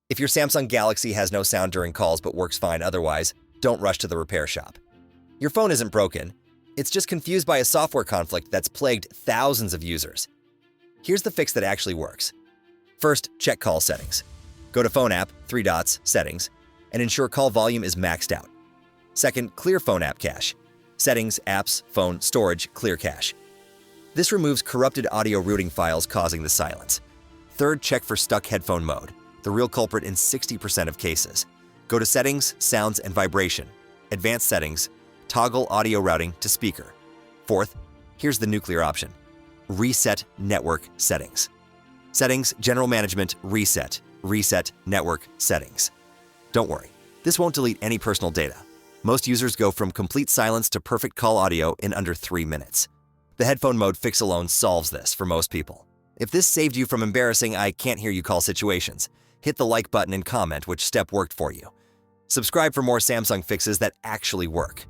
If your Samsung Galaxy has no sound during calls but works fine otherwise, don't rush to the repair shop. Your phone isn't broken. It's just confused by a software conflict that's plagued thousands of users. Here's the fix that actually works. First, check call settings. Go to Phone app, 3 dots, Settings, and ensure call volume is maxed out. Second, clear phone app cache. Settings, Apps, Phone, Storage, Clear cache. This removes corrupted audio routing files causing the silence. Third, check for stuck headphone mode, the real culprit in 60% of cases. Go to Settings, Sounds and Vibration, Advanced Settings, toggle audio routing to speaker. Fourth, here's the nuclear option. Reset network settings. Settings, General Management, Reset, Reset network settings. Don't worry, this won't delete any personal data. Most users go from complete silence to perfect call audio in under 3 minutes. The headphone mode fix alone solves this for most people. If this saved you from embarrassing "I can't hear you" call situations, hit the like button and comment which step worked for you. Subscribe for more Samsung fixes that actually work.